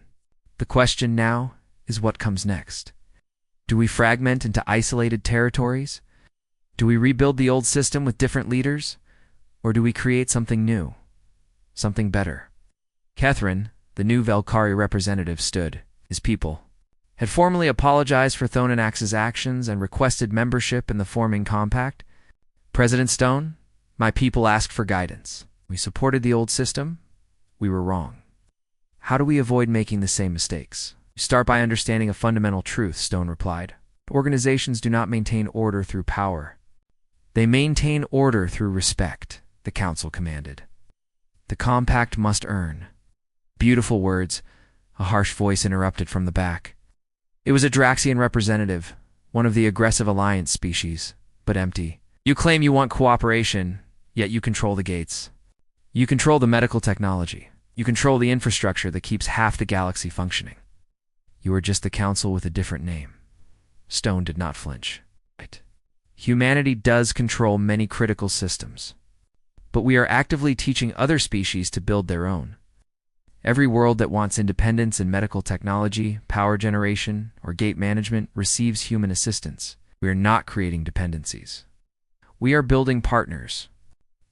The question now is what comes next. Do we fragment into isolated territories? Do we rebuild the old system with different leaders? Or do we create something new? Something better? Catherine, the new Velkari representative, stood. His people had formally apologized for Thonenax's actions and requested membership in the forming compact. President Stone, my people asked for guidance. We supported the old system. We were wrong. How do we avoid making the same mistakes? Start by understanding a fundamental truth, Stone replied. Organizations do not maintain order through power. They maintain order through respect, the Council commanded. The compact must earn. Beautiful words, a harsh voice interrupted from the back. It was a Draxian representative, one of the aggressive alliance species, but empty. You claim you want cooperation, yet you control the gates. You control the medical technology. You control the infrastructure that keeps half the galaxy functioning. You are just the Council with a different name. Stone did not flinch. Right. Humanity does control many critical systems, but we are actively teaching other species to build their own. Every world that wants independence in medical technology, power generation, or gate management receives human assistance. We are not creating dependencies. We are building partners.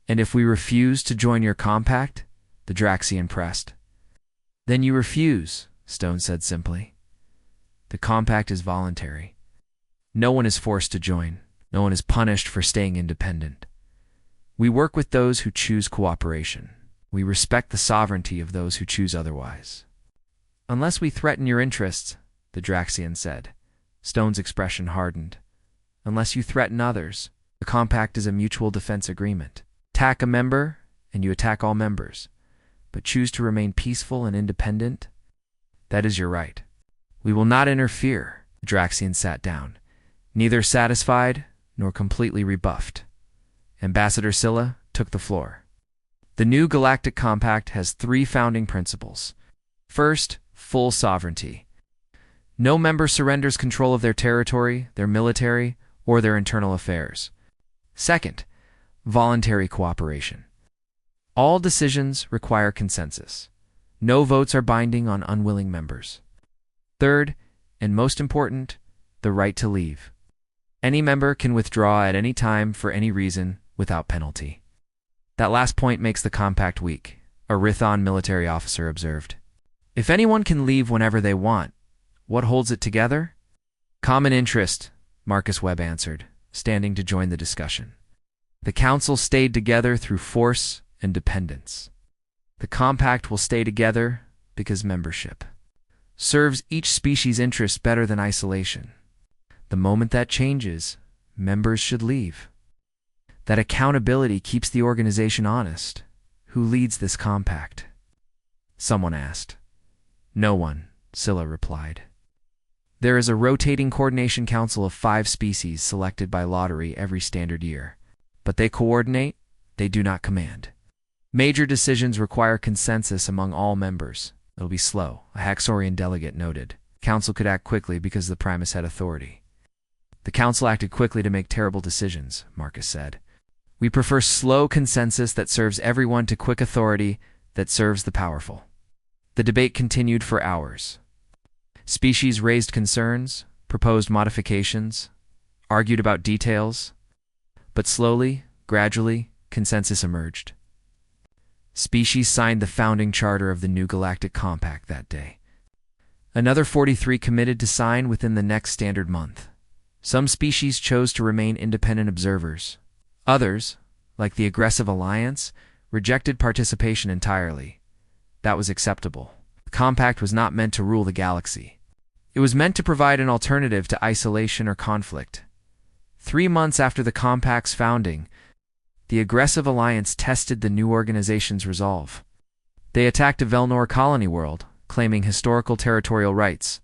And if we refuse to join your compact, the Draxian pressed. Then you refuse, Stone said simply. The compact is voluntary. No one is forced to join. No one is punished for staying independent. We work with those who choose cooperation. We respect the sovereignty of those who choose otherwise. Unless we threaten your interests, the Draxian said. Stone's expression hardened. Unless you threaten others, the compact is a mutual defense agreement. Attack a member, and you attack all members. But choose to remain peaceful and independent? That is your right. We will not interfere. The Draxian sat down, neither satisfied nor completely rebuffed. Ambassador Scylla took the floor. The new Galactic Compact has 3 founding principles. First, full sovereignty. No member surrenders control of their territory, their military, or their internal affairs. Second, voluntary cooperation. All decisions require consensus. No votes are binding on unwilling members. Third, and most important, the right to leave. Any member can withdraw at any time for any reason without penalty. That last point makes the compact weak, a Rithon military officer observed. If anyone can leave whenever they want, what holds it together? Common interest, Marcus Webb answered, standing to join the discussion. The Council stayed together through force and dependence. The compact will stay together because membership serves each species' interest better than isolation. The moment that changes, members should leave. That accountability keeps the organization honest. Who leads this compact? Someone asked. No one, Scylla replied. There is a rotating coordination council of 5 species selected by lottery every standard year. But they coordinate, they do not command. Major decisions require consensus among all members. It'll be slow, a Haxorian delegate noted. Council could act quickly because the Primus had authority. The Council acted quickly to make terrible decisions, Marcus said. We prefer slow consensus that serves everyone to quick authority that serves the powerful. The debate continued for hours. Species raised concerns, proposed modifications, argued about details, but slowly, gradually, consensus emerged. Species signed the founding charter of the new Galactic Compact that day. Another 43 committed to sign within the next standard month. Some species chose to remain independent observers. Others, like the aggressive alliance, rejected participation entirely. That was acceptable. The compact was not meant to rule the galaxy. It was meant to provide an alternative to isolation or conflict. 3 months after the compact's founding, the aggressive alliance tested the new organization's resolve. They attacked a Velnor colony world, claiming historical territorial rights.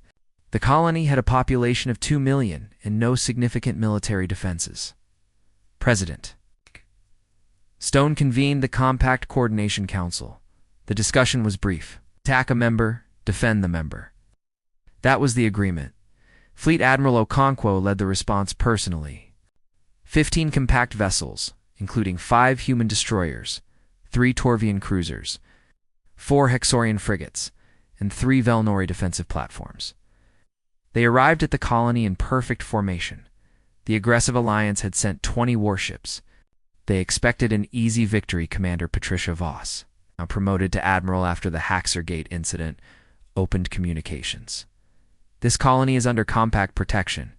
The colony had a population of 2 million and no significant military defenses. President. Stone convened the Compact Coordination Council. The discussion was brief. Attack a member, defend the member. That was the agreement. Fleet Admiral Okonkwo led the response personally. 15 compact vessels, including 5 human destroyers, 3 Torvian cruisers, 4 Hexorian frigates, and 3 Velnori defensive platforms. They arrived at the colony in perfect formation. The aggressive alliance had sent 20 warships. They expected an easy victory. Commander Patricia Voss, now promoted to admiral after the Haxorgate incident, opened communications. This colony is under compact protection.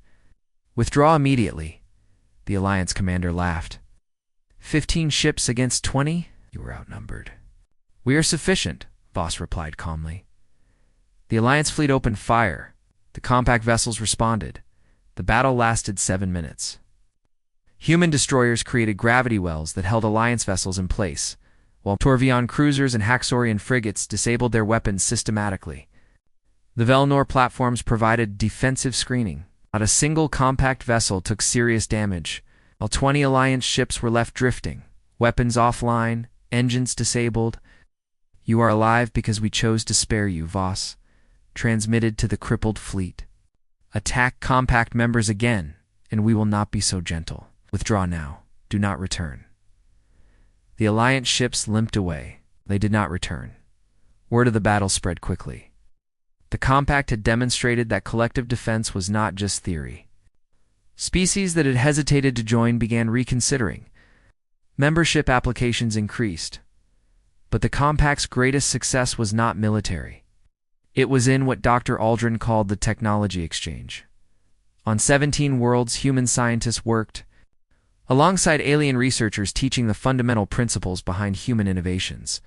Withdraw immediately. The alliance commander laughed. 15 ships against 20? You were outnumbered. We are sufficient, Voss replied calmly. The alliance fleet opened fire. The compact vessels responded. The battle lasted 7 minutes. Human destroyers created gravity wells that held alliance vessels in place, while Torvian cruisers and Haxorian frigates disabled their weapons systematically. The Velnor platforms provided defensive screening. Not a single compact vessel took serious damage, while 20 alliance ships were left drifting, weapons offline, engines disabled. You are alive because we chose to spare you, Voss transmitted to the crippled fleet. Attack compact members again, and we will not be so gentle. Withdraw now. Do not return. The alliance ships limped away. They did not return. Word of the battle spread quickly. The compact had demonstrated that collective defense was not just theory. Species that had hesitated to join began reconsidering. Membership applications increased. But the compact's greatest success was not military. It was in what Dr. Aldrin called the technology exchange. On 17 worlds, human scientists worked alongside alien researchers teaching the fundamental principles behind human innovations.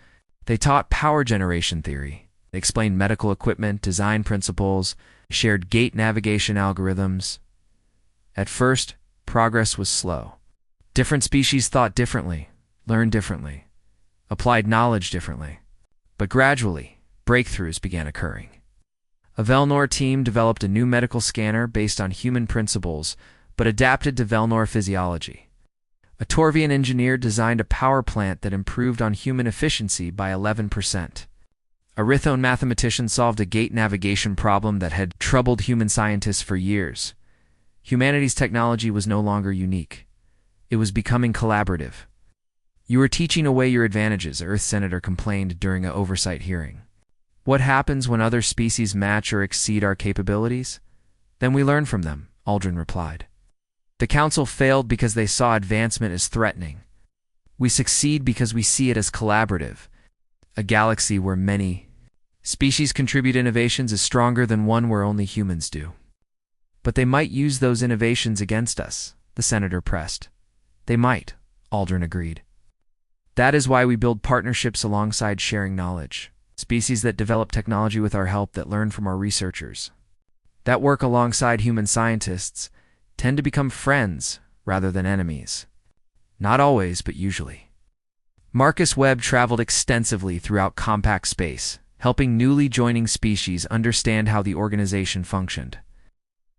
They taught power generation theory. They explained medical equipment, design principles, shared gate navigation algorithms. At first, progress was slow. Different species thought differently, learned differently, applied knowledge differently. But gradually, breakthroughs began occurring. A Velnor team developed a new medical scanner based on human principles, but adapted to Velnor physiology. A Torvian engineer designed a power plant that improved on human efficiency by 11%. A Rithone mathematician solved a gate navigation problem that had troubled human scientists for years. Humanity's technology was no longer unique. It was becoming collaborative. You were teaching away your advantages, Earth Senator complained during an oversight hearing. What happens when other species match or exceed our capabilities? Then we learn from them, Aldrin replied. The Council failed because they saw advancement as threatening. We succeed because we see it as collaborative. A galaxy where many species contribute innovations is stronger than one where only humans do. But they might use those innovations against us, the senator pressed. They might, Aldrin agreed. That is why we build partnerships alongside sharing knowledge. Species that develop technology with our help, that learn from our researchers, that work alongside human scientists, tend to become friends rather than enemies. Not always, but usually. Marcus Webb traveled extensively throughout compact space, helping newly joining species understand how the organization functioned.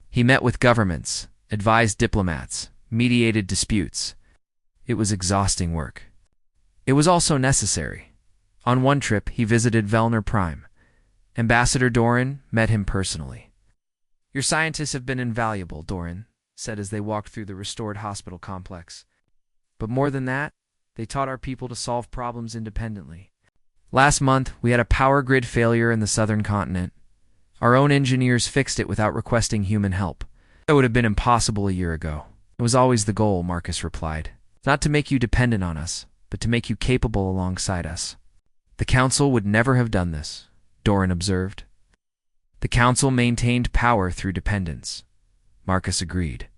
He met with governments, advised diplomats, mediated disputes. It was exhausting work. It was also necessary. On one trip, he visited Velnor Prime. Ambassador Doran met him personally. Your scientists have been invaluable, Doran said as they walked through the restored hospital complex. But more than that, they taught our people to solve problems independently. Last month, we had a power grid failure in the southern continent. Our own engineers fixed it without requesting human help. That would have been impossible a year ago. It was always the goal, Marcus replied. Not to make you dependent on us, but to make you capable alongside us. The Council would never have done this, Doran observed. The Council maintained power through dependence. Marcus agreed.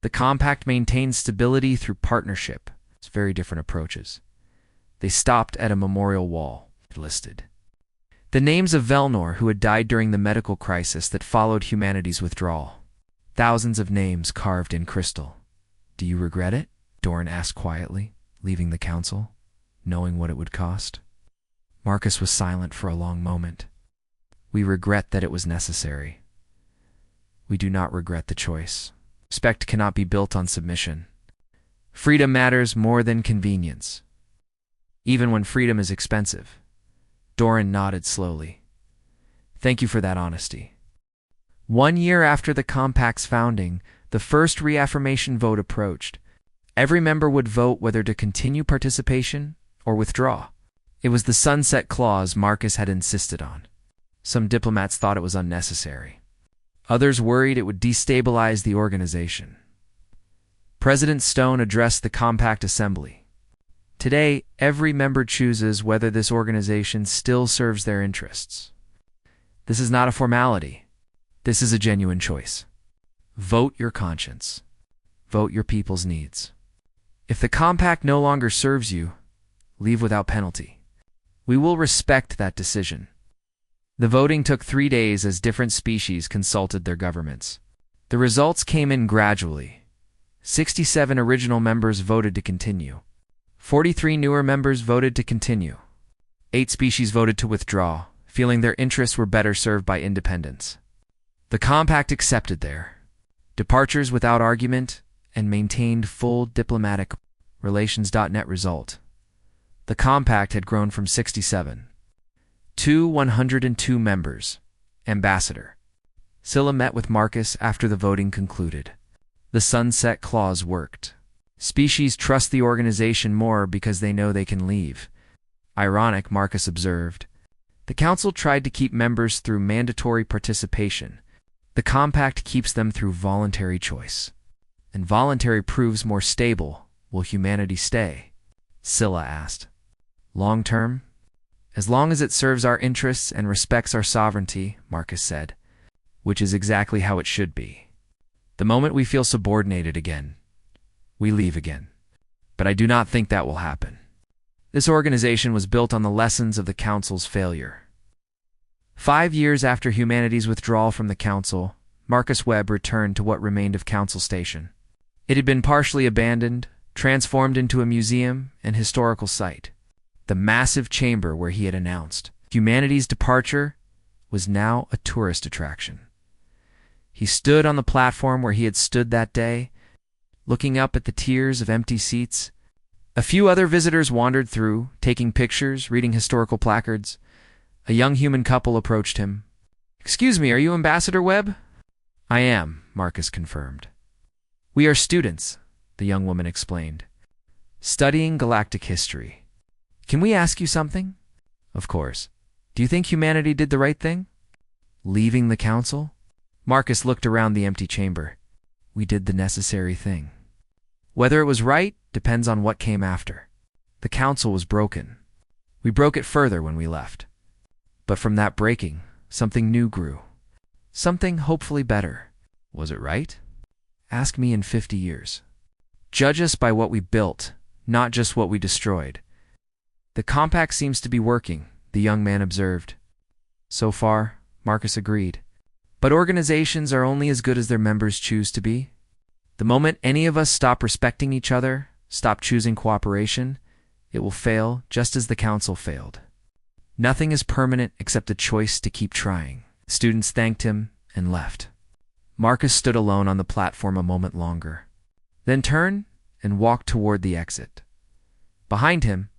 The Compact maintained stability through partnership. It's very different approaches. They stopped at a memorial wall. It listed the names of Velnor who had died during the medical crisis that followed humanity's withdrawal. Thousands of names carved in crystal. Do you regret it? Doran asked quietly, leaving the Council, knowing what it would cost. Marcus was silent for a long moment. We regret that it was necessary. We do not regret the choice. Respect cannot be built on submission. Freedom matters more than convenience. Even when freedom is expensive. Doran nodded slowly. Thank you for that honesty. 1 year after the Compact's founding, the first reaffirmation vote approached. Every member would vote whether to continue participation or withdraw. It was the sunset clause Marcus had insisted on. Some diplomats thought it was unnecessary. Others worried it would destabilize the organization. President Stone addressed the Compact Assembly. Today, every member chooses whether this organization still serves their interests. This is not a formality. This is a genuine choice. Vote your conscience. Vote your people's needs. If the Compact no longer serves you, leave without penalty. We will respect that decision. The voting took 3 days as different species consulted their governments. The results came in gradually. 67 original members voted to continue. 43 newer members voted to continue. 8 species voted to withdraw, feeling their interests were better served by independence. The Compact accepted their departures without argument and maintained full diplomatic relations. Net result. The Compact had grown from 67 to 102 members. Ambassador Scylla met with Marcus after the voting concluded. The sunset clause worked. Species trust the organization more because they know they can leave. Ironic, Marcus observed. The Council tried to keep members through mandatory participation. The Compact keeps them through voluntary choice. And voluntary proves more stable. Will humanity stay? Scylla asked. Long term? As long as it serves our interests and respects our sovereignty, Marcus said. Which is exactly how it should be. The moment we feel subordinated again, we leave again. But I do not think that will happen. This organization was built on the lessons of the Council's failure. 5 years after humanity's withdrawal from the Council, Marcus Webb returned to what remained of Council Station. It had been partially abandoned, transformed into a museum and historical site. The massive chamber where he had announced humanity's departure was now a tourist attraction. He stood on the platform where he had stood that day, looking up at the tiers of empty seats. A few other visitors wandered through, taking pictures, reading historical placards. A young human couple approached him. "Excuse me, are you Ambassador Webb?" "I am," Marcus confirmed. "We are students," the young woman explained, "studying galactic history. Can we ask you something?" "Of course. Do you think humanity did the right thing? Leaving the Council?" Marcus looked around the empty chamber. "We did the necessary thing. Whether it was right depends on what came after. The Council was broken. We broke it further when we left. But from that breaking, something new grew. Something hopefully better. Was it right? Ask me in 50 years. Judge us by what we built, not just what we destroyed." "The Compact seems to be working," the young man observed. "So far," Marcus agreed. "But organizations are only as good as their members choose to be. The moment any of us stop respecting each other, stop choosing cooperation, it will fail just as the Council failed. Nothing is permanent except the choice to keep trying." Students thanked him and left. Marcus stood alone on the platform a moment longer, then turned and walked toward the exit. Behind him,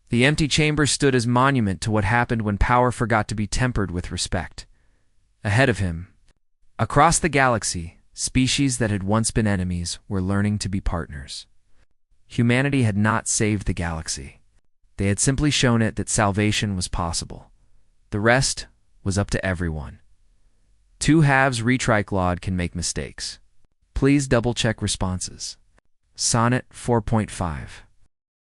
the empty chamber stood as monument to what happened when power forgot to be tempered with respect. Ahead of him, across the galaxy, species that had once been enemies were learning to be partners. Humanity had not saved the galaxy. They had simply shown it that salvation was possible. The rest was up to everyone. Two halves retriclod can make mistakes. Please double-check responses. Sonnet 4.5